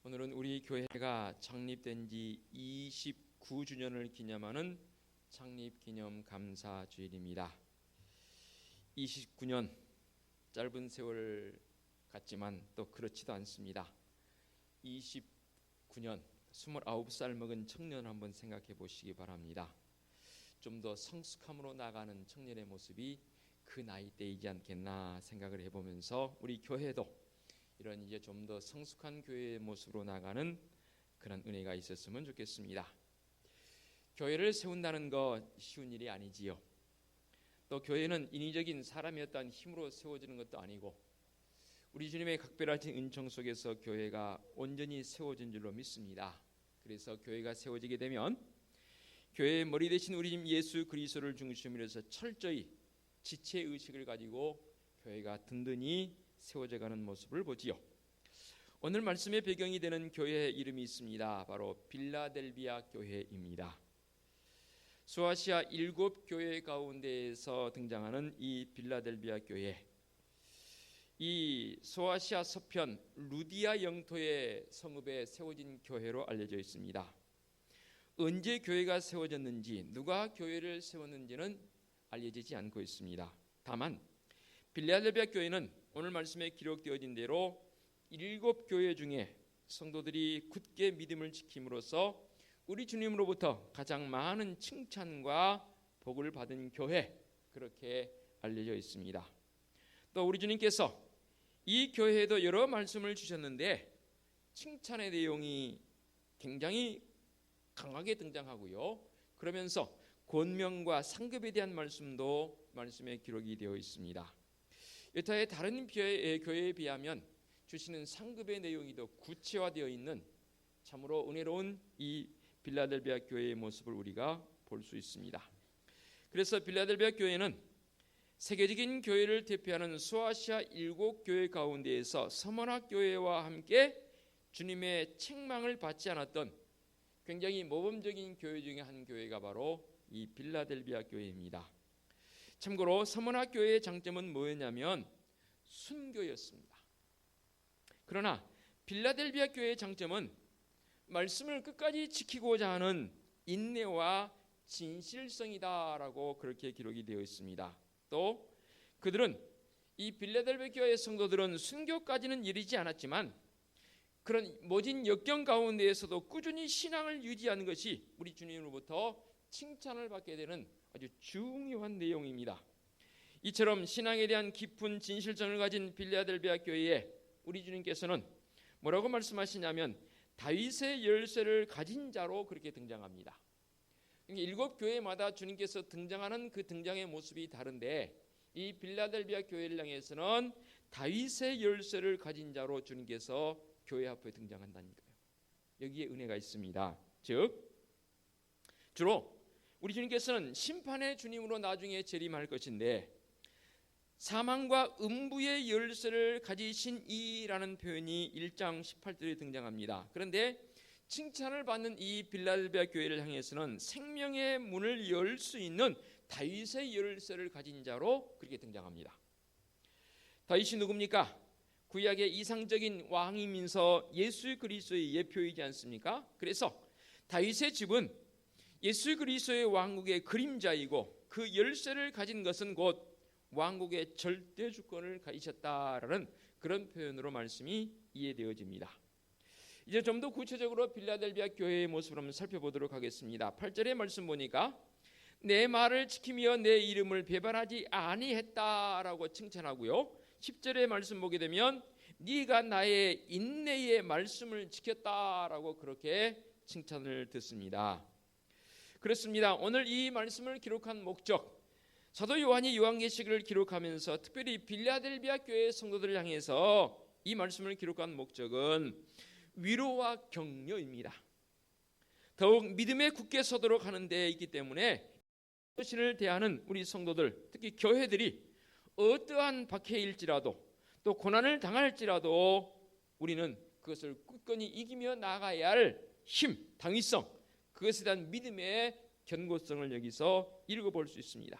오늘은 우리 교회가 창립된 지 29주년을 기념하는 창립기념 감사주일입니다. 29년, 짧은 세월 같지만 또 그렇지도 않습니다. 29년, 29살 먹은 청년 한번 생각해 보시기 바랍니다. 좀 더 성숙함으로 나가는 청년의 모습이 그 나이대이지 않겠나 생각을 해보면서 우리 교회도 이런 이제 좀 더 성숙한 교회의 모습으로 나가는 그런 은혜가 있었으면 좋겠습니다. 교회를 세운다는 거 쉬운 일이 아니지요. 또 교회는 인위적인 사람이 어떤 힘으로 세워지는 것도 아니고 우리 주님의 각별하신 은총 속에서 교회가 온전히 세워진 줄로 믿습니다. 그래서 교회가 세워지게 되면 교회의 머리 대신 우리 주님 예수 그리스도를 중심으로 해서 철저히 지체의식을 가지고 교회가 든든히 세워져가는 모습을 보지요. 오늘 말씀의 배경이 되는 교회의 이름이 있습니다. 바로 빌라델비아 교회입니다. 소아시아 7교회 가운데에서 등장하는 이 빌라델비아 교회, 이 소아시아 서편 루디아 영토의 성읍에 세워진 교회로 알려져 있습니다. 언제 교회가 세워졌는지, 누가 교회를 세웠는지는 알려지지 않고 있습니다. 다만 빌라델비아 교회는 오늘 말씀에 기록되어진 대로 7교회 중에 성도들이 굳게 믿음을 지킴으로써 우리 주님으로부터 가장 많은 칭찬과 복을 받은 교회, 그렇게 알려져 있습니다. 또 우리 주님께서 이 교회에도 여러 말씀을 주셨는데 칭찬의 내용이 굉장히 강하게 등장하고요. 그러면서 권명과 상급에 대한 말씀도 말씀에 기록이 되어 있습니다. 여타의 다른 교회에 비하면 주시는 상급의 내용이 더 구체화되어 있는 참으로 은혜로운 이 빌라델비아 교회의 모습을 우리가 볼 수 있습니다. 그래서 빌라델비아 교회는 세계적인 교회를 대표하는 소아시아 7교회 가운데에서 서머나 교회와 함께 주님의 책망을 받지 않았던 굉장히 모범적인 교회 중에 한 교회가 바로 이 빌라델비아 교회입니다. 참고로 서머나 교회의 장점은 뭐였냐면 순교였습니다. 그러나 빌라델비아 교회의 장점은 말씀을 끝까지 지키고자 하는 인내와 진실성이다라고 그렇게 기록이 되어 있습니다. 또 그들은 이 빌라델비아 교회의 성도들은 순교까지는 이르지 않았지만 그런 모진 역경 가운데에서도 꾸준히 신앙을 유지하는 것이 우리 주님으로부터 칭찬을 받게 되는 아주 중요한 내용입니다. 이처럼 신앙에 대한 깊은 진실성을 가진 빌라델비아 교회에 우리 주님께서는 뭐라고 말씀하시냐면 다윗의 열쇠를 가진 자로 그렇게 등장합니다. 7교회마다 주님께서 등장하는 그 등장의 모습이 다른데 이 빌라델비아 교회를 향해서는 다윗의 열쇠를 가진 자로 주님께서 교회 앞에 등장한다니까요. 여기에 은혜가 있습니다. 즉 주로 우리 주님께서는 심판의 주님으로 나중에 재림할 것인데 사망과 음부의 열쇠를 가지신 이라는 표현이 1장 18절에 등장합니다. 그런데 칭찬을 받는 이 빌라델비아 교회를 향해서는 생명의 문을 열 수 있는 다윗의 열쇠를 가진 자로 그렇게 등장합니다. 다윗이 누굽니까? 구약의 이상적인 왕이면서 예수 그리스도의 예표이지 않습니까? 그래서 다윗의 집은 예수 그리스도의 왕국의 그림자이고 그 열쇠를 가진 것은 곧 왕국의 절대 주권을 가지셨다라는 그런 표현으로 말씀이 이해되어집니다. 이제 좀 더 구체적으로 빌라델비아 교회의 모습을 한번 살펴보도록 하겠습니다. 8절의 말씀 보니까 내 말을 지키며 내 이름을 배반하지 아니했다라고 칭찬하고요. 10절의 말씀 보게 되면 네가 나의 인내의 말씀을 지켰다라고 그렇게 칭찬을 듣습니다. 그렇습니다. 오늘 이 말씀을 기록한 목적, 사도 요한이 요한계시록을 기록하면서 특별히 빌라델비아 교회의 성도들을 향해서 이 말씀을 기록한 목적은 위로와 격려입니다. 더욱 믿음에 굳게 서도록 하는 데 있기 때문에 자신을 대하는 우리 성도들, 특히 교회들이 어떠한 박해일지라도 또 고난을 당할지라도 우리는 그것을 굳건히 이기며 나아가야 할 힘, 당위성, 그것에 대한 믿음의 견고성을 여기서 읽어볼 수 있습니다.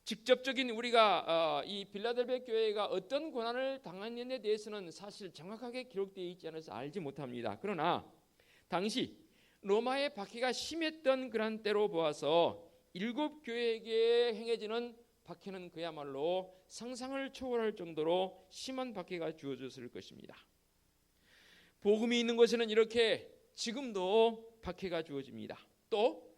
직접적인 우리가 이 빌라델비아 교회가 어떤 고난을 당했는에 대해서는 사실 정확하게 기록되어 있지 않아서 알지 못합니다. 그러나 당시 로마의 박해가 심했던 그런 때로 보아서 일곱 교회에게 행해지는 박해는 그야말로 상상을 초월할 정도로 심한 박해가 주어졌을 것입니다. 복음이 있는 곳에는 이렇게 지금도 박해가 주어집니다. 또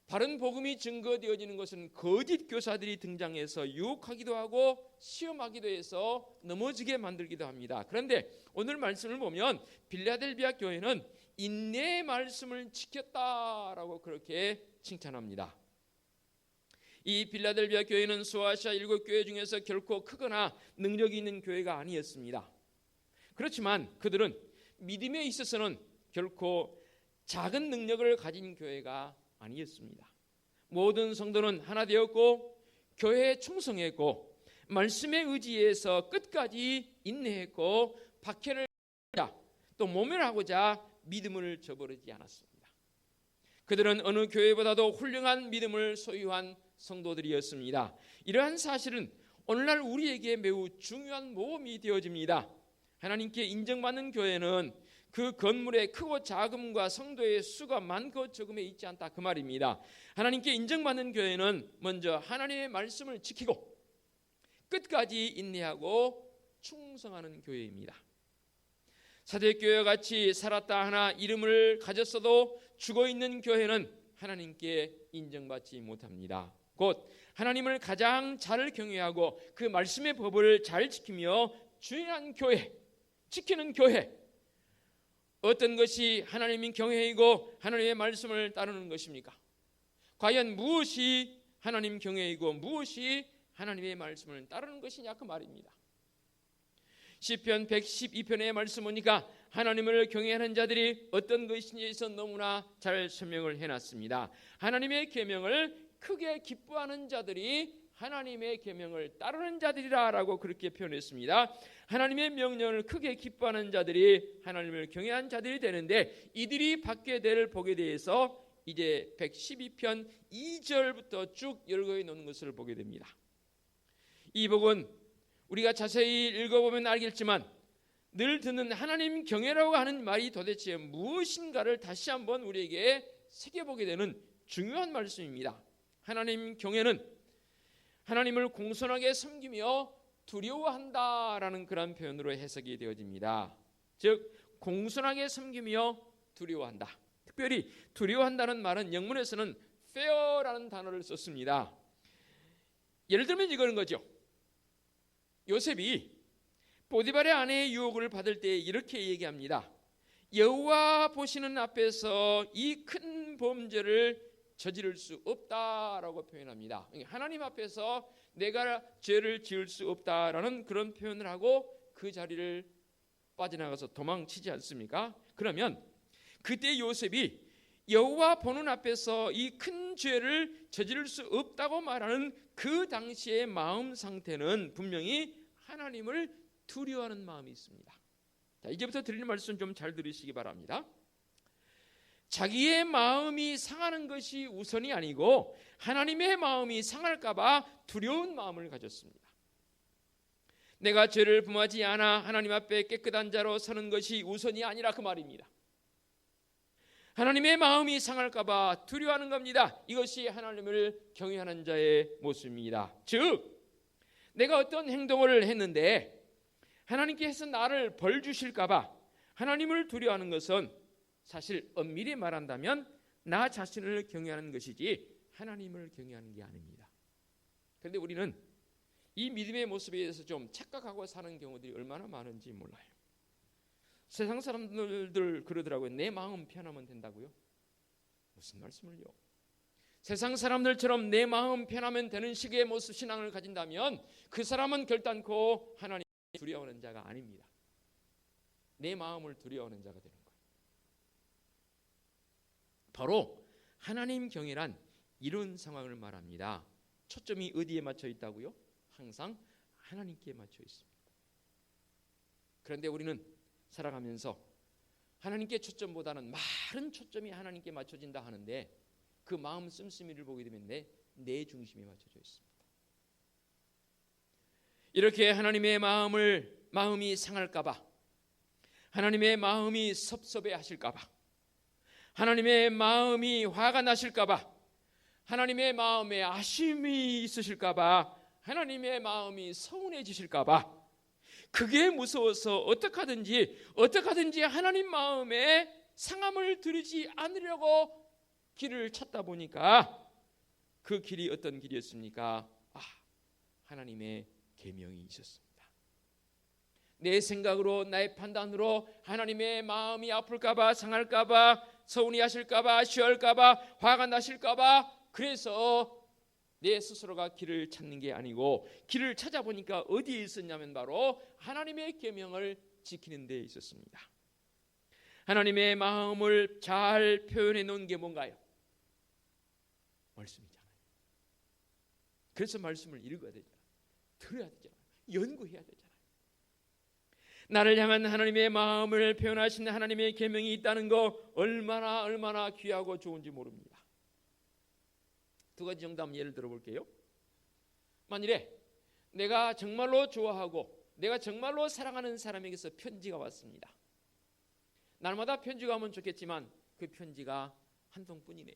바른 복음이 증거되어지는 것은 거짓 교사들이 등장해서 유혹하기도 하고 시험하기도 해서 넘어지게 만들기도 합니다. 그런데 오늘 말씀을 보면 빌라델비아 교회는 인내의 말씀을 지켰다라고 그렇게 칭찬합니다. 이 빌라델비아 교회는 소아시아 7교회 중에서 결코 크거나 능력이 있는 교회가 아니었습니다. 그렇지만 그들은 믿음에 있어서는 결코 작은 능력을 가진 교회가 아니었습니다. 모든 성도는 하나 되었고 교회에 충성했고 말씀에 의지해서 끝까지 인내했고 박해를 또 모면하고자 믿음을 저버리지 않았습니다. 그들은 어느 교회보다도 훌륭한 믿음을 소유한 성도들이었습니다. 이러한 사실은 오늘날 우리에게 매우 중요한 모험이 되어집니다. 하나님께 인정받는 교회는 그 건물의 크고 작음과 성도의 수가 많고 적음에 있지 않다 그 말입니다. 하나님께 인정받는 교회는 먼저 하나님의 말씀을 지키고 끝까지 인내하고 충성하는 교회입니다. 사도교회와 같이 살았다 하나 이름을 가졌어도 죽어있는 교회는 하나님께 인정받지 못합니다. 곧 하나님을 가장 잘 경외하고 그 말씀의 법을 잘 지키며 주일한 교회, 지키는 교회, 어떤 것이 하나님의 경외이고 하나님의 말씀을 따르는 것입니까? 과연 무엇이 하나님 경외이고 무엇이 하나님의 말씀을 따르는 것이냐 그 말입니다. 시편 112편의 말씀 보니까 하나님을 경외하는 자들이 어떤 것인지에서 너무나 잘 설명을 해놨습니다. 하나님의 계명을 크게 기뻐하는 자들이 하나님의 계명을 따르는 자들이라고 그렇게 표현했습니다. 하나님의 명령을 크게 기뻐하는 자들이 하나님을 경외한 자들이 되는데 이들이 받게 될 복에 대해서 이제 112편 2절부터 쭉 열거해 놓은 것을 보게 됩니다. 이 복은 우리가 자세히 읽어보면 알겠지만 늘 듣는 하나님 경외라고 하는 말이 도대체 무엇인가를 다시 한번 우리에게 새겨보게 되는 중요한 말씀입니다. 하나님 경외는 하나님을 공손하게 섬기며 두려워한다라는 그런 표현으로 해석이 되어집니다. 즉 공손하게 섬기며 두려워한다. 특별히 두려워한다는 말은 영문에서는 fear라는 단어를 썼습니다. 예를 들면 이거는 거죠. 요셉이 보디발의 아내의 유혹을 받을 때 이렇게 얘기합니다. 여호와 보시는 앞에서 이 큰 범죄를 저지를 수 없다라고 표현합니다. 하나님 앞에서 내가 죄를 지을 수 없다라는 그런 표현을 하고 그 자리를 빠져나가서 도망치지 않습니까? 그러면 그때 요셉이 여호와 보는 앞에서 이 큰 죄를 저지를 수 없다고 말하는 그 당시의 마음 상태는 분명히 하나님을 두려워하는 마음이 있습니다. 자, 이제부터 드리는 말씀 좀 잘 들으시기 바랍니다. 자기의 마음이 상하는 것이 우선이 아니고 하나님의 마음이 상할까 봐 두려운 마음을 가졌습니다. 내가 죄를 범하지 않아 하나님 앞에 깨끗한 자로 서는 것이 우선이 아니라 그 말입니다. 하나님의 마음이 상할까 봐 두려워하는 겁니다. 이것이 하나님을 경외하는 자의 모습입니다. 즉 내가 어떤 행동을 했는데 하나님께서 나를 벌 주실까 봐 하나님을 두려워하는 것은 사실 엄밀히 말한다면 나 자신을 경외하는 것이지 하나님을 경외하는 게 아닙니다. 그런데 우리는 이 믿음의 모습에 대해서 좀 착각하고 사는 경우들이 얼마나 많은지 몰라요. 세상 사람들 그러더라고요. 내 마음 편하면 된다고요? 무슨 말씀을요? 세상 사람들처럼 내 마음 편하면 되는 식의 모습 신앙을 가진다면 그 사람은 결단코 하나님을 두려워하는 자가 아닙니다. 내 마음을 두려워하는 자가 되는 거예요. 바로 하나님 경외란 이런 상황을 말합니다. 초점이 어디에 맞춰 있다고요? 항상 하나님께 맞춰 있습니다. 그런데 우리는 살아가면서 하나님께 초점보다는 많은 초점이 하나님께 맞춰진다 하는데 그 마음 씀씀이를 보게 되면 내 중심에 맞춰져 있습니다. 이렇게 하나님의 마음이 상할까봐, 하나님의 마음이 섭섭해 하실까봐, 하나님의 마음이 화가 나실까봐, 하나님의 마음에 아쉬움이 있으실까봐, 하나님의 마음이 서운해지실까봐, 그게 무서워서 어떡하든지 하나님 마음에 상함을 들이지 않으려고 길을 찾다 보니까 그 길이 어떤 길이었습니까? 하나님의 계명이 있었습니다. 내 생각으로, 나의 판단으로 하나님의 마음이 아플까봐, 상할까봐, 서운히 하실까봐, 아쉬워할까봐, 화가 나실까봐, 그래서 내 스스로가 길을 찾는 게 아니고 길을 찾아보니까 어디에 있었냐면 바로 하나님의 계명을 지키는 데 있었습니다. 하나님의 마음을 잘 표현해 놓은 게 뭔가요? 말씀이잖아요. 그래서 말씀을 읽어야 되잖아요. 들어야 되잖아요. 연구해야 되잖아요. 나를 향한 하나님의 마음을 표현하신 하나님의 계명이 있다는 거 얼마나 귀하고 좋은지 모릅니다. 두 가지 정도 한번 예를 들어볼게요. 만일에 내가 정말로 좋아하고 내가 정말로 사랑하는 사람에게서 편지가 왔습니다. 날마다 편지가 오면 좋겠지만 그 편지가 한 통뿐이네요.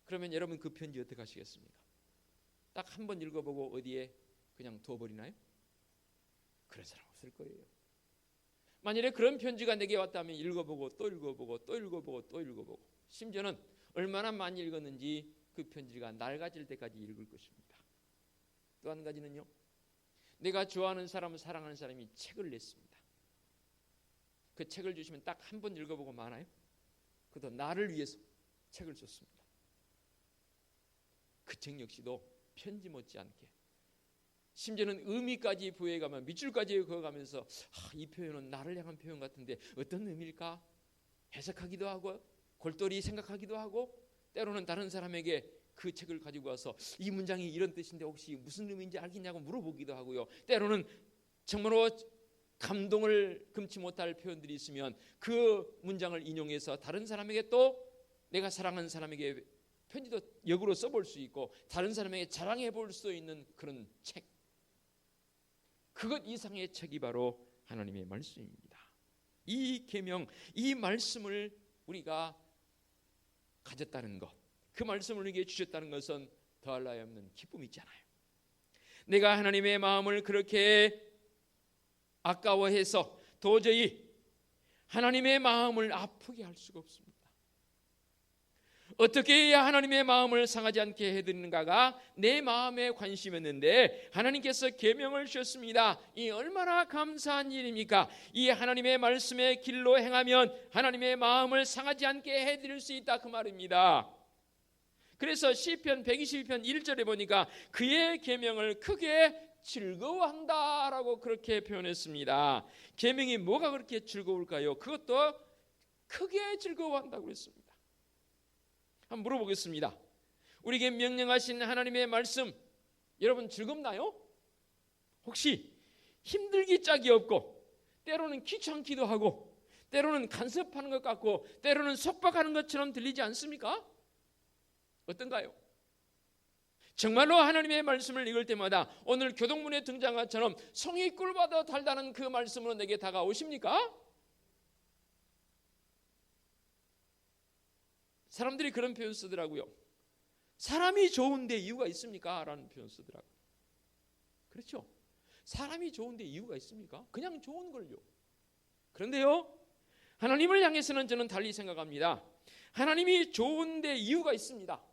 그러면 여러분 그 편지 어떻게 하시겠습니까? 딱 한 번 읽어보고 어디에 그냥 둬버리나요? 그런 사람 없을 거예요. 만일에 그런 편지가 내게 왔다면 읽어보고 또 읽어보고 또 읽어보고 또 읽어보고, 심지어는 얼마나 많이 읽었는지 그 편지가 낡아질 때까지 읽을 것입니다. 또 한 가지는요, 내가 좋아하는 사람, 사랑하는 사람이 책을 냈습니다. 그 책을 주시면 딱 한 번 읽어보고 마나요? 그도 나를 위해서 책을 썼습니다. 그 책 역시도 편지 못지않게, 심지어는 의미까지 부여해가며 밑줄까지 그어가면서 이 표현은 나를 향한 표현 같은데 어떤 의미일까 해석하기도 하고, 골똘히 생각하기도 하고, 때로는 다른 사람에게 그 책을 가지고 와서 이 문장이 이런 뜻인데 혹시 무슨 의미인지 알겠냐고 물어보기도 하고요. 때로는 정말로 감동을 금치 못할 표현들이 있으면 그 문장을 인용해서 다른 사람에게, 또 내가 사랑하는 사람에게 편지도 역으로 써볼 수 있고 다른 사람에게 자랑해 볼 수 있는 그런 책, 그것 이상의 책이 바로 하나님의 말씀입니다. 이 계명, 이 말씀을 우리가 가졌다는 것, 그 말씀을 우리에게 주셨다는 것은 더할 나위 없는 기쁨이잖아요. 내가 하나님의 마음을 그렇게 아까워해서 도저히 하나님의 마음을 아프게 할 수가 없습니다. 어떻게 해야 하나님의 마음을 상하지 않게 해드리는가가 내 마음에 관심이었는데 하나님께서 계명을 주셨습니다. 이 얼마나 감사한 일입니까? 이 하나님의 말씀의 길로 행하면 하나님의 마음을 상하지 않게 해드릴 수 있다, 그 말입니다. 그래서 시편 122편 1절에 보니까 그의 계명을 크게 즐거워한다라고 그렇게 표현했습니다. 계명이 뭐가 그렇게 즐거울까요? 그것도 크게 즐거워한다고 했습니다. 한번 물어보겠습니다. 우리에게 명령하신 하나님의 말씀, 여러분 즐겁나요? 혹시 힘들기 짝이 없고 때로는 귀찮기도 하고 때로는 간섭하는 것 같고 때로는 속박하는 것처럼 들리지 않습니까? 어떤가요? 정말로 하나님의 말씀을 읽을 때마다 오늘 교동문에 등장한 것처럼 송이 꿀보다 달다는 그 말씀으로 내게 다가오십니까? 사람들이 그런 표현 쓰더라고요. 사람이 좋은데 이유가 있습니까? 라는 표현 쓰더라고요. 그렇죠? 사람이 좋은데 이유가 있습니까? 그냥 좋은 걸요. 그런데요, 하나님을 향해서는 저는 달리 생각합니다. 하나님이 좋은데 이유가 있습니다.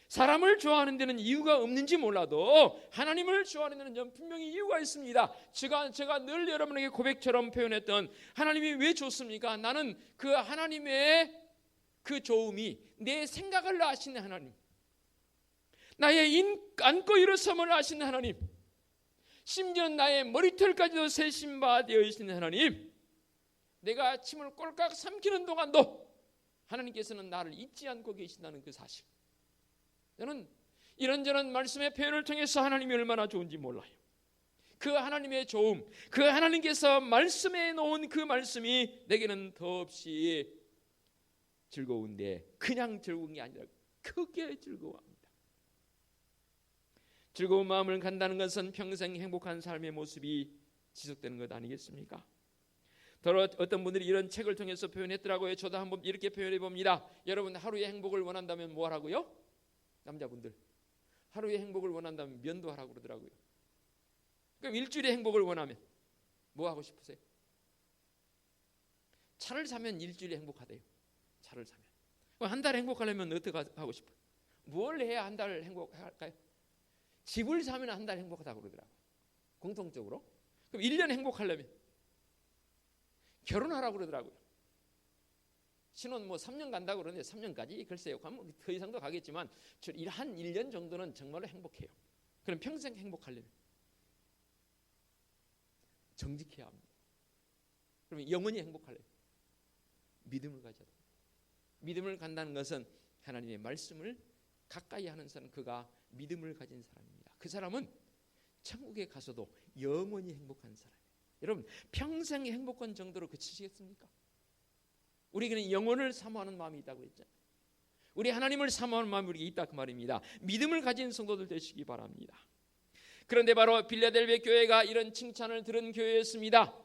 사람을 좋아하는 데는 이유가 없는지 몰라도 하나님을 좋아하는 데는 전 분명히 이유가 있습니다. 제가 늘 여러분에게 고백처럼 표현했던 하나님이 왜 좋습니까? 나는 그 하나님의 그 좋음이 내 생각을 아시는 하나님, 나의 안고 일어섬을 아시는 하나님, 심지어 나의 머리털까지도 세신 바 되어 있는 하나님, 내가 침을 꼴깍 삼키는 동안도 하나님께서는 나를 잊지 않고 계신다는 그 사실, 저는 이런저런 말씀의 표현을 통해서 하나님이 얼마나 좋은지 몰라요. 그 하나님의 좋음, 그 하나님께서 말씀해 놓은 그 말씀이 내게는 더없이 즐거운데 그냥 즐거운 게 아니라 크게 즐거워합니다. 즐거운 마음을 간다는 것은 평생 행복한 삶의 모습이 지속되는 것 아니겠습니까? 더러 어떤 분들이 이런 책을 통해서 표현했더라고요. 저도 한번 이렇게 표현해 봅니다. 여러분, 하루의 행복을 원한다면 뭐 하라고요? 남자분들, 하루의 행복을 원한다면 면도 하라고 그러더라고요. 그럼 일주일의 행복을 원하면 뭐 하고 싶으세요? 차를 사면 일주일에 행복하대요. 차를 사면. 그럼 한 달 행복하려면 어떻게 하고 싶어요? 뭘 해야 한 달 행복할까요? 집을 사면 한 달 행복하다고 그러더라고요. 공통적으로. 그럼 1년 행복하려면 결혼하라고 그러더라고요. 신혼 뭐 3년 간다고 그러는데 3년까지 글쎄요. 가면 더 이상도 가겠지만 한 1년 정도는 정말로 행복해요. 그럼 평생 행복하려면 정직해야 합니다. 그러면 영원히 행복하려면 믿음을 가져야 됩니다. 믿음을 간다는 것은 하나님의 말씀을 가까이 하는 사람, 그가 믿음을 가진 사람입니다. 그 사람은 천국에 가서도 영원히 행복한 사람이에요. 여러분, 평생 행복한 정도로 그치시겠습니까? 우리에게는 영혼을 사모하는 마음이 있다고 했잖아요. 우리 하나님을 사모하는 마음이 우리에게 있다 그 말입니다. 믿음을 가진 성도들 되시기 바랍니다. 그런데 바로 빌라델비아 교회가 이런 칭찬을 들은 교회였습니다.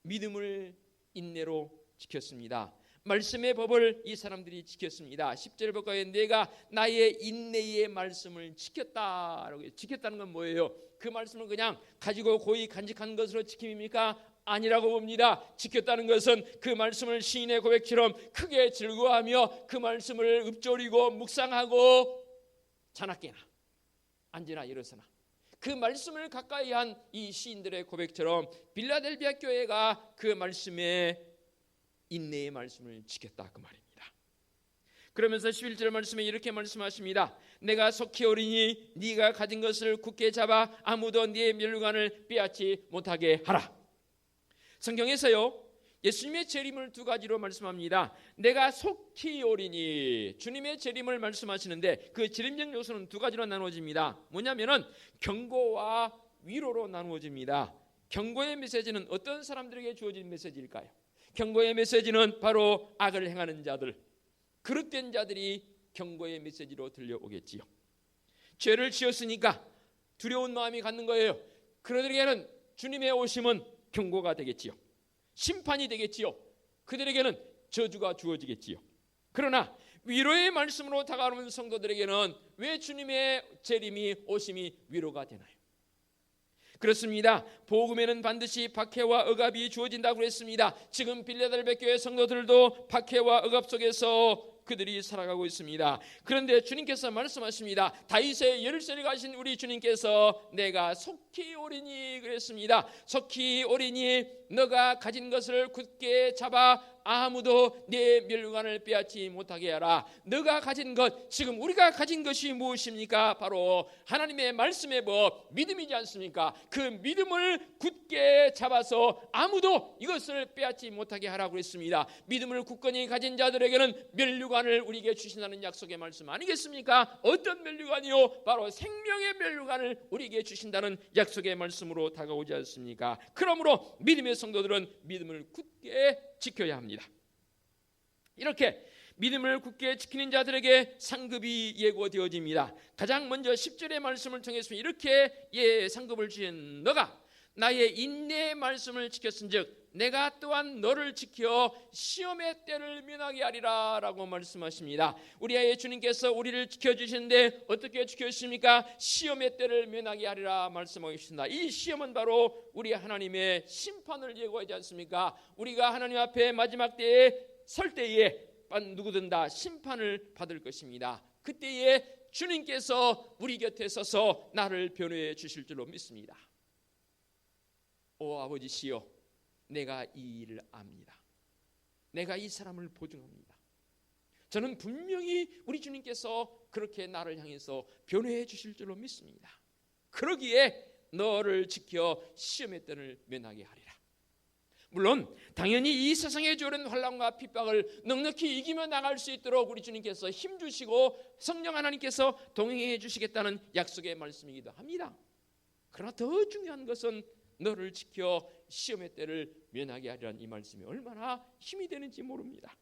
믿음을 인내로 지켰습니다. 말씀의 법을 이 사람들이 지켰습니다. 10절 볼까요? 내가 나의 인내의 말씀을 지켰다라고 해요. 지켰다는 건 뭐예요? 그 말씀을 그냥 가지고 고이 간직한 것으로 지킴입니까? 아니라고 봅니다. 지켰다는 것은 그 말씀을 시인의 고백처럼 크게 즐거워하며 그 말씀을 읊조리고 묵상하고 자나깨나 앉으나 일어서나 그 말씀을 가까이 한 이 시인들의 고백처럼 빌라델비아 교회가 그 말씀에 인내의 말씀을 지켰다 그 말입니다. 그러면서 11절 말씀에 이렇게 말씀하십니다. 내가 속히 오리니 네가 가진 것을 굳게 잡아 아무도 네의 멸관을 빼앗지 못하게 하라. 성경에서요, 예수님의 재림을 두 가지로 말씀합니다. 내가 속히 오리니, 주님의 재림을 말씀하시는데 그 재림적 요소는 두 가지로 나누어집니다. 뭐냐면은 경고와 위로로 나누어집니다. 경고의 메시지는 어떤 사람들에게 주어진 메시지일까요? 경고의 메시지는 바로 악을 행하는 자들, 그릇된 자들이 경고의 메시지로 들려오겠지요. 죄를 지었으니까 두려운 마음이 갖는 거예요. 그들에게는 주님의 오심은 경고가 되겠지요. 심판이 되겠지요. 그들에게는 저주가 주어지겠지요. 그러나 위로의 말씀으로 다가오는 성도들에게는 왜 주님의 재림이 오심이 위로가 되나요? 그렇습니다. 복음에는 반드시 박해와 억압이 주어진다고 했습니다. 지금 빌라델비아 교회 성도들도 박해와 억압 속에서 그들이 살아가고 있습니다. 그런데 주님께서 말씀하십니다. 다윗의 열쇠를 가신 우리 주님께서 내가 속히 오리니 그랬습니다. 속히 오리니 너가 가진 것을 굳게 잡아 아무도 내 멸관을 빼앗지 못하게 하라. 너가 가진 것, 지금 우리가 가진 것이 무엇입니까? 바로 하나님의 말씀의 법, 믿음이지 않습니까? 그 믿음을 굳게 잡아서 아무도 이것을 빼앗지 못하게 하라고 했습니다. 믿음을 굳건히 가진 자들에게는 멸류관을 우리에게 주신다는 약속의 말씀 아니겠습니까? 어떤 멸류관이요? 바로 생명의 멸류관을 우리에게 주신다는 약속의 말씀으로 다가오지 않습니까? 그러므로 믿음의 성도들은 믿음을 굳게 지켜야 합니다. 이렇게 믿음을 굳게 지키는 자들에게 상급이 예고되어집니다. 가장 먼저 10절의 말씀을 통해서 이렇게 상급을 주신 너가 나의 인내의 말씀을 지켰은즉 내가 또한 너를 지켜 시험의 때를 면하게 하리라 라고 말씀하십니다. 우리 주님께서 우리를 지켜주시는데 어떻게 지켜주십니까? 시험의 때를 면하게 하리라 말씀하고 계십니다. 이 시험은 바로 우리 하나님의 심판을 예고하지 않습니까? 우리가 하나님 앞에 마지막 때에 설 때에 누구든 다 심판을 받을 것입니다. 그때에 주님께서 우리 곁에 서서 나를 변호해 주실 줄로 믿습니다. 오 아버지시여, 내가 이 일을 압니다. 내가 이 사람을 보증합니다. 저는 분명히 우리 주님께서 그렇게 나를 향해서 변호해 주실 줄로 믿습니다. 그러기에 너를 지켜 시험의 때를 면하게 하리라. 물론 당연히 이 세상에 주어진 환난과 핍박을 넉넉히 이기며 나갈 수 있도록 우리 주님께서 힘주시고 성령 하나님께서 동행해 주시겠다는 약속의 말씀이기도 합니다. 그러나 더 중요한 것은 너를 지켜 시험의 때를 면하게 하리라는 이 말씀이 얼마나 힘이 되는지 모릅니다.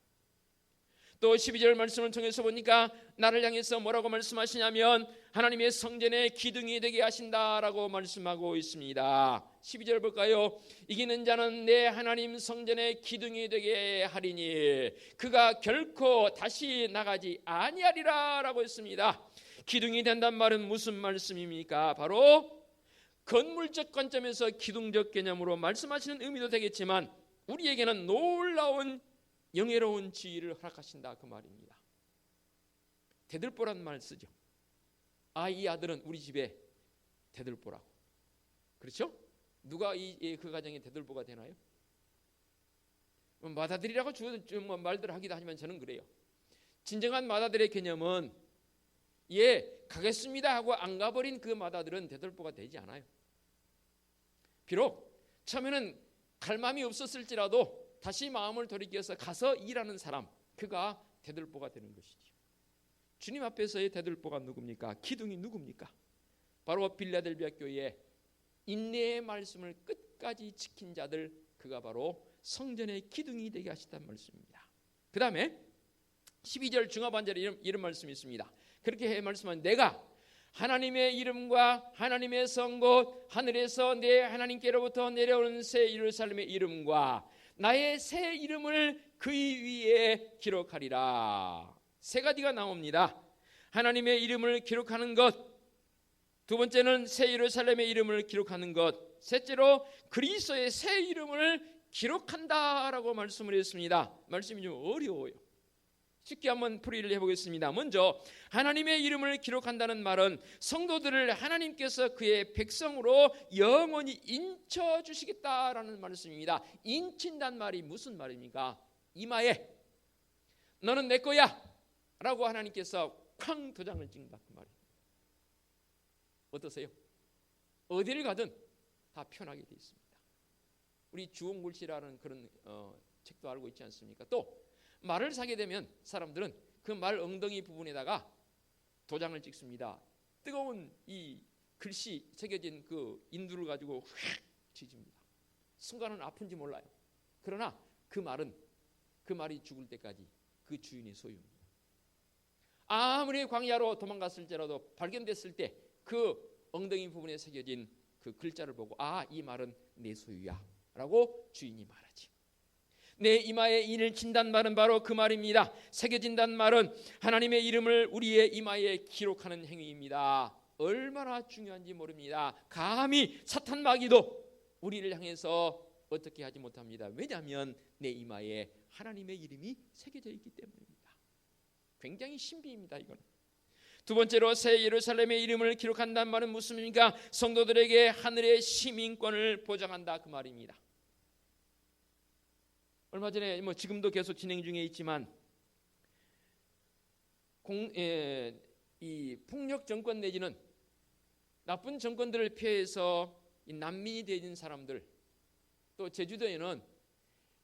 또 12절 말씀을 통해서 보니까 나를 향해서 뭐라고 말씀하시냐면 하나님의 성전의 기둥이 되게 하신다라고 말씀하고 있습니다. 12절 볼까요? 이기는 자는 내 하나님 성전의 기둥이 되게 하리니 그가 결코 다시 나가지 아니하리라 라고 했습니다. 기둥이 된단 말은 무슨 말씀입니까? 바로 건물적 관점에서 기둥적 개념으로 말씀하시는 의미도 되겠지만 우리에게는 놀라운 영예로운 지위를 허락하신다 그 말입니다. 대들보란 말 쓰죠. 이 아들은 우리 집에 대들보라고. 그렇죠? 누가 그 가정에 대들보가 되나요? 맏아들이라고 말들 하기도 하지만 저는 그래요. 진정한 맏아들의 개념은 가겠습니다 하고 안 가버린 그 맏아들은 대들보가 되지 않아요. 비록 처음에는 갈 마음이 없었을지라도 다시 마음을 돌이켜서 가서 일하는 사람, 그가 대들보가 되는 것이죠. 주님 앞에서의 대들보가 누굽니까? 기둥이 누굽니까? 바로 빌라델비아 교회에 인내의 말씀을 끝까지 지킨 자들, 그가 바로 성전의 기둥이 되게 하시단 말씀입니다. 그 다음에 12절 중하반절에 이런 말씀이 있습니다. 그렇게 말씀한 내가 하나님의 이름과 하나님의 성 곧 하늘에서 내 하나님께로부터 내려오는 새 예루살렘의 이름과 나의 새 이름을 그 위에 기록하리라. 세 가지가 나옵니다. 하나님의 이름을 기록하는 것, 두 번째는 새 예루살렘의 이름을 기록하는 것, 셋째로 그리스도의 새 이름을 기록한다라고 말씀을 했습니다. 말씀이 좀 어려워요. 쉽게 한번 풀이를 해보겠습니다. 먼저 하나님의 이름을 기록한다는 말은 성도들을 하나님께서 그의 백성으로 영원히 인쳐주시겠다라는 말씀입니다. 인친단 말이 무슨 말입니까? 이마에 너는 내 거야 라고 하나님께서 쾅 도장을 찍는다 그 말입니다. 어떠세요? 어디를 가든 다 편하게 되어 있습니다. 우리 주홍글 씨라는 그런 책도 알고 있지 않습니까? 또 말을 사게 되면 사람들은 그 말 엉덩이 부분에다가 도장을 찍습니다. 뜨거운 이 글씨 새겨진 그 인두를 가지고 휙 찢습니다. 순간은 아픈지 몰라요. 그러나 그 말이 죽을 때까지 그 주인의 소유입니다. 아무리 광야로 도망갔을지라도 발견됐을 때 그 엉덩이 부분에 새겨진 그 글자를 보고 이 말은 내 소유야 라고 주인이 말하지. 내 이마에 인을 친단 말은 바로 그 말입니다. 새겨진단 말은 하나님의 이름을 우리의 이마에 기록하는 행위입니다. 얼마나 중요한지 모릅니다. 감히 사탄 마귀도 우리를 향해서 어떻게 하지 못합니다. 왜냐하면 내 이마에 하나님의 이름이 새겨져 있기 때문입니다. 굉장히 신비입니다. 이건. 두 번째로 새 예루살렘의 이름을 기록한다는 말은 무엇입니까? 성도들에게 하늘의 시민권을 보장한다 그 말입니다. 얼마 전에 지금도 계속 진행 중에 있지만 이 폭력 정권 내지는 나쁜 정권들을 피해서 이 난민이 되는 사람들, 또 제주도에는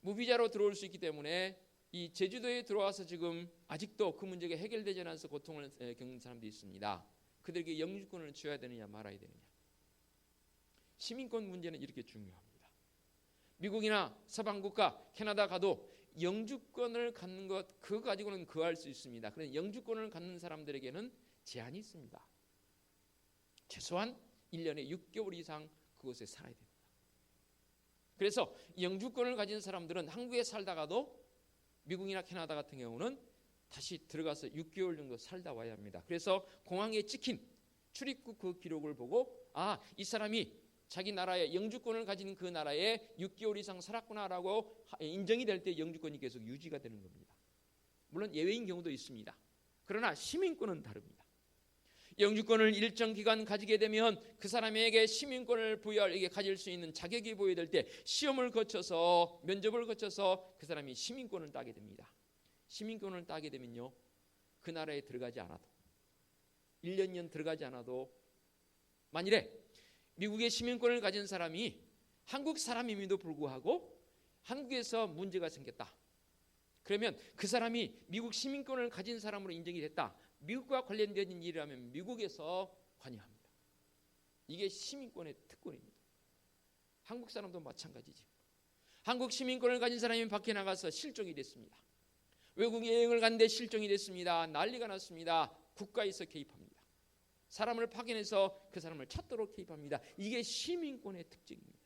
무비자로 들어올 수 있기 때문에 이 제주도에 들어와서 지금 아직도 그 문제가 해결되지 않아서 고통을 겪는 사람들이 있습니다. 그들에게 영주권을 줘야 되느냐 말아야 되느냐. 시민권 문제는 이렇게 중요합니다. 미국이나 서방국가, 캐나다 가도 영주권을 갖는 것 그거 가지고는 거할 수 있습니다. 그런데 영주권을 갖는 사람들에게는 제한이 있습니다. 최소한 1년에 6개월 이상 그곳에 살아야 됩니다. 그래서 영주권을 가진 사람들은 한국에 살다가도 미국이나 캐나다 같은 경우는 다시 들어가서 6개월 정도 살다 와야 합니다. 그래서 공항에 찍힌 출입국 그 기록을 보고 이 사람이 자기 나라의 영주권을 가진 그 나라에 6개월 이상 살았구나라고 인정이 될 때 영주권이 계속 유지가 되는 겁니다. 물론 예외인 경우도 있습니다. 그러나 시민권은 다릅니다. 영주권을 일정 기간 가지게 되면 그 사람에게 시민권을 가질 수 있는 자격이 보여야 될 때 시험을 거쳐서 면접을 거쳐서 그 사람이 시민권을 따게 됩니다. 시민권을 따게 되면요, 그 나라에 들어가지 않아도 1년 들어가지 않아도 만일에 미국의 시민권을 가진 사람이 한국 사람임에도 불구하고 한국에서 문제가 생겼다. 그러면 그 사람이 미국 시민권을 가진 사람으로 인정이 됐다. 미국과 관련된 일을 하면 미국에서 관여합니다. 이게 시민권의 특권입니다. 한국 사람도 마찬가지지. 한국 시민권을 가진 사람이 밖에 나가서 실종이 됐습니다. 외국 여행을 갔는데 실종이 됐습니다. 난리가 났습니다. 국가에서 개입합니다. 사람을 파견해서 그 사람을 찾도록 개입합니다. 이게 시민권의 특징입니다.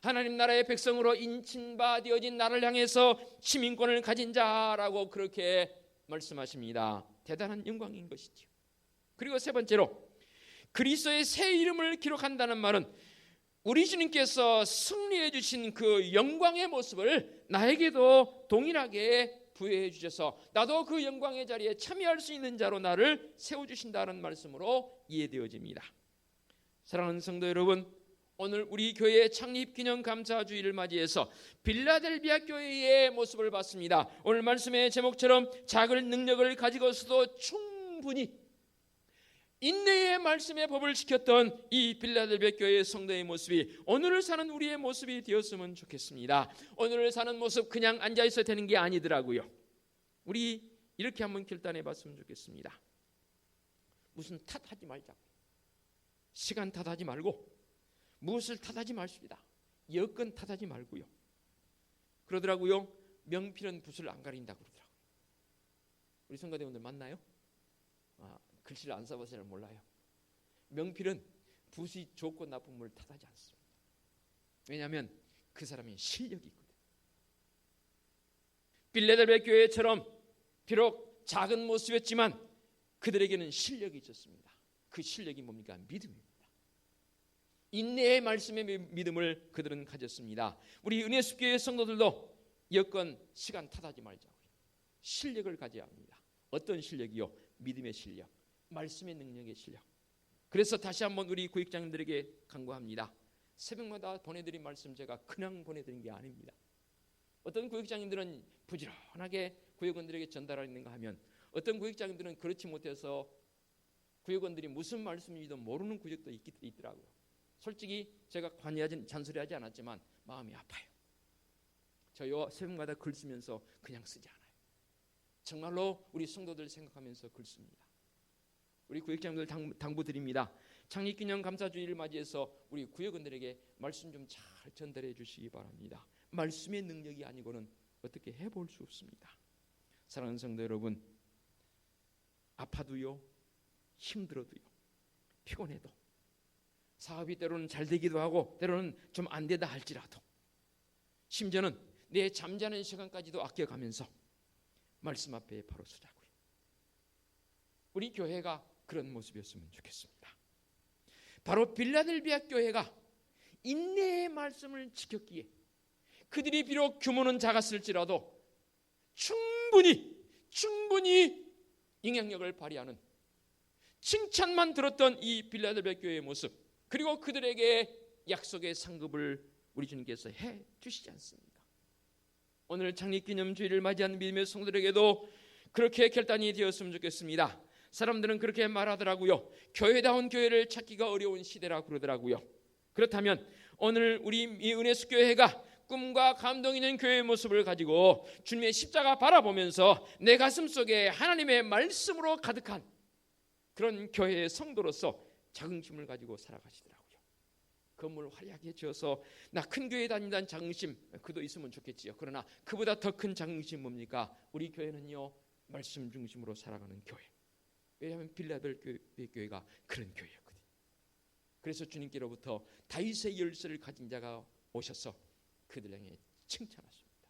하나님 나라의 백성으로 인칭받아진 나를 향해서 시민권을 가진 자라고 그렇게 말씀하십니다. 대단한 영광인 것이죠. 그리고 세 번째로 그리스도의 새 이름을 기록한다는 말은 우리 주님께서 승리해 주신 그 영광의 모습을 나에게도 동일하게 부여해 주셔서 나도 그 영광의 자리에 참여할 수 있는 자로 나를 세워주신다는 말씀으로 이해되어집니다. 사랑하는 성도 여러분, 오늘 우리 교회 창립기념 감사주일을 맞이해서 빌라델비아 교회의 모습을 봤습니다. 오늘 말씀의 제목처럼 작은 능력을 가지고서도 충분히 인내의 말씀의 법을 지켰던 이 빌라델비아 교회의 성도의 모습이 오늘을 사는 우리의 모습이 되었으면 좋겠습니다. 오늘을 사는 모습 그냥 앉아있어야 되는 게 아니더라고요. 우리 이렇게 한번 결단해 봤으면 좋겠습니다. 무슨 탓하지 말자고, 시간 탓하지 말고, 무엇을 탓하지 말습니다. 여건 탓하지 말고요. 그러더라고요. 명필은 붓을 안 가린다고 그러더라고요. 우리 성가대원들 맞나요? 글씨를 안 써봐서 잘 몰라요. 명필은 붓이 좋고 나쁨을 탓하지 않습니다. 왜냐하면 그 사람이 실력이 있거든요. 빌라델비아 교회처럼 비록 작은 모습이었지만 그들에게는 실력이 있었습니다. 그 실력이 뭡니까? 믿음입니다. 인내의 말씀의 믿음을 그들은 가졌습니다. 우리 은혜숲교회 성도들도 여건 시간 탓하지 말자고요. 실력을 가져야 합니다. 어떤 실력이요? 믿음의 실력, 말씀의 능력의 실력. 그래서 다시 한번 우리 구역장님들에게 간구합니다. 새벽마다 보내드린 말씀 제가 그냥 보내드린 게 아닙니다. 어떤 구역장님들은 부지런하게 구역원들에게 전달하는가 하면 어떤 구역장님들은 그렇지 못해서 구역원들이 무슨 말씀인지도 모르는 구역도 있더라고요. 솔직히 제가 잔소리하지 않았지만 마음이 아파요. 저요 새벽마다 글 쓰면서 그냥 쓰지 않아요. 정말로 우리 성도들 생각하면서 글 씁니다. 우리 구역장들 당부드립니다. 창립기념 감사주의를 맞이해서 우리 구역원들에게 말씀 좀 잘 전달해 주시기 바랍니다. 말씀의 능력이 아니고는 어떻게 해볼 수 없습니다. 사랑하는 성도 여러분, 아파도요, 힘들어도요, 피곤해도, 사업이 때로는 잘 되기도 하고 때로는 좀 안 되다 할지라도, 심지어는 내 잠자는 시간까지도 아껴가면서 말씀 앞에 바로 서자고요. 우리 교회가 그런 모습이었으면 좋겠습니다. 바로 빌라델비아 교회가 인내의 말씀을 지켰기에 그들이 비록 규모는 작았을지라도 충분히 영향력을 발휘하는, 칭찬만 들었던 이 빌라델비아 교회의 모습, 그리고 그들에게 약속의 상급을 우리 주님께서 해 주시지 않습니까? 오늘 창립기념주의를 맞이한 믿음의 성도들에게도 그렇게 결단이 되었으면 좋겠습니다. 사람들은 그렇게 말하더라고요. 교회다운 교회를 찾기가 어려운 시대라고 그러더라고요. 그렇다면 오늘 우리 이 은혜숲교회가 꿈과 감동 있는 교회의 모습을 가지고 주님의 십자가 바라보면서 내 가슴 속에 하나님의 말씀으로 가득한 그런 교회의 성도로서 자긍심을 가지고 살아가시더라고요. 건물을 화려하게 지어서 나 큰 교회 다닌다는 자긍심, 그도 있으면 좋겠지요. 그러나 그보다 더 큰 자긍심 뭡니까? 우리 교회는요, 말씀 중심으로 살아가는 교회. 왜냐하면 빌라델비아 교회가 그런 교회였거든요. 그래서 주님께로부터 다윗의 열쇠를 가진 자가 오셔서 그들 향해 칭찬하십니다.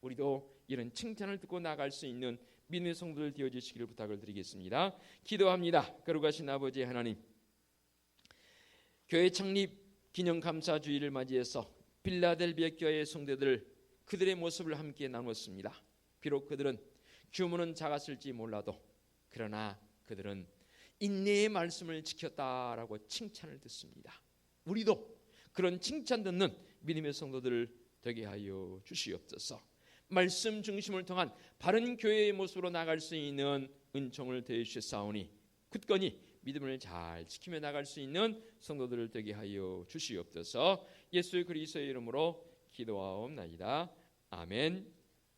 우리도 이런 칭찬을 듣고 나갈 수 있는 믿음의 성도들 되어주시기를 부탁을 드리겠습니다. 기도합니다. 거룩하신 아버지 하나님, 교회 창립 기념 감사주의를 맞이해서 빌라델비아 교회의 성도들 그들의 모습을 함께 나눴습니다. 비록 그들은 규모는 작았을지 몰라도 그러나 그들은 인내의 말씀을 지켰다라고 칭찬을 듣습니다. 우리도 그런 칭찬 듣는 믿음의 성도들 되게 하여 주시옵소서. 말씀 중심을 통한 바른 교회의 모습으로 나갈 수 있는 은총을 더해 주시사오니 굳건히 믿음을 잘 지키며 나갈 수 있는 성도들을 되게 하여 주시옵소서. 예수 그리스도의 이름으로 기도하옵나이다. 아멘.